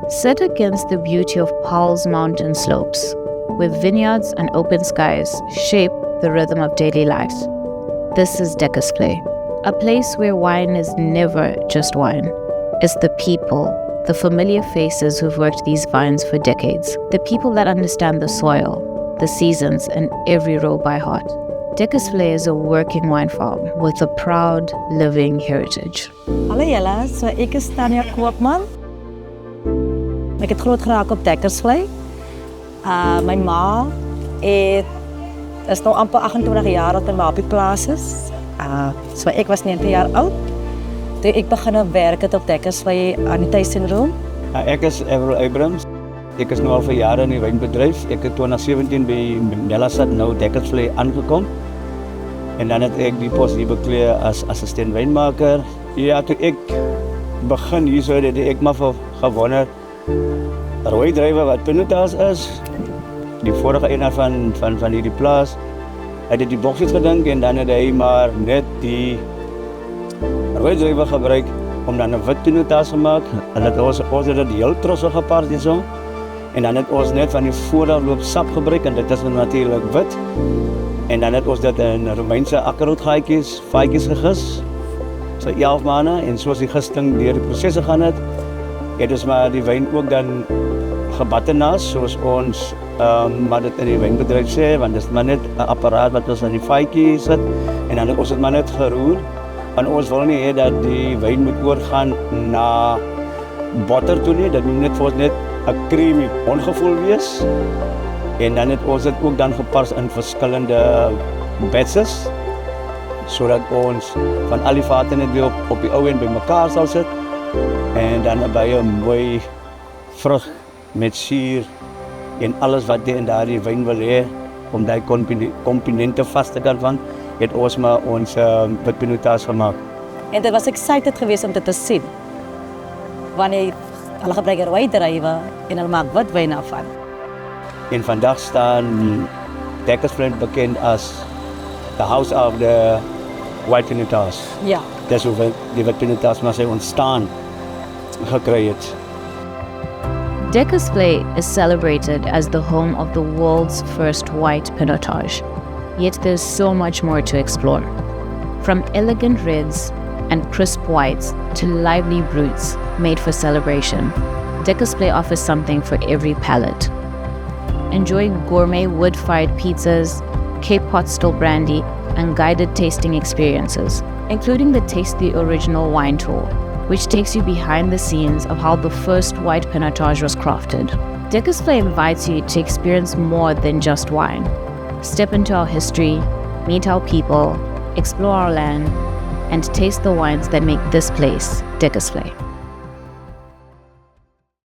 Set against the beauty of Paarl's mountain slopes, where vineyards and open skies shape the rhythm of daily life. This is Dekkersplay, a place where wine is never just wine. It's the people, the familiar faces who've worked these vines for decades, the people that understand the soil, the seasons, and every row by heart. Dekkersplay is a working wine farm with a proud, living heritage. Hallo julle, so ek is Tanya Koopman. Ek het groot geraak op Dekkersplay. My ma is nou amper 28 jaar dat my op die plaas is. So ek was 19 jaar oud. Toe ek begin werk het op Dekkersplay aan die tuissenroom. Ek is Everal Abrams. Ek is nou al vir jare in die wynbedryf. Ek het 2017 by Melasat nou Dekkersplay aangekom. En dan het ek die pos hier beklee as assistent wynmaker. Ja, toe ek begin hier so het ek maar gewonder rooi druiwe wat Pinotage is. Die vorige eienaar van hierdie plaas het die boksies gedink en dan het hy maar net die rooi druiwe gebruik om dan 'n wit Pinotage gemaak. En dit ons het dit heel trotsig gepaard hierso. En dan het ons net van die voorafloop sap gebruik en dit is natuurlik wit. En dan het ons dit in Romeinse akkerrootgaatjies, vaatjies gegis. So 11 maande en soos die gisting deur die proses gegaan het ons maar die wyn ook dan gebattenaas soos ons maar dit in die wynbedryf sê, want dit is maar net 'n apparaat wat ons in die vaatjie sit en dan het ons dit maar net geroer. En ons wil nie hê dat die wyn moet oorgaan na botter toe nie, dit moet net vir ons net 'n creamy ongevoel wees. En dan het ons dit ook dan gepars in verskillende batches, sodat ons van al die vate net weer op die ou end bymekaar sal sit en dan 'n baie mooi vrug met suur en alles wat jy in daardie wyn wil hê om daai komponente vas te kan vang, het ons maar ons wit Pinotage gemaak. En dit was excited geweest om dit te sien. Wanneer hulle gebruik rooi druiwe en hulle maak wit wyn daarvan. En vandag staan Dekkersplay bekend as the house of the white Pinotage. Ja. Dis hoe die wit Pinotage maar sy ontstaan gekry het. Dekkersplay is celebrated as the home of the world's first white Pinotage. Yet there's so much more to explore. From elegant reds and crisp whites to lively brutes made for celebration, Dekkersplay offers something for every palate. Enjoy gourmet wood-fired pizzas, Cape Hot still brandy, and guided tasting experiences, including the Taste the Original wine tour, which takes you behind the scenes of how the first white Pinotage was crafted. Dekkersplay invites you to experience more than just wine. Step into our history, meet our people, explore our land, and taste the wines that make this place Dekkersplay.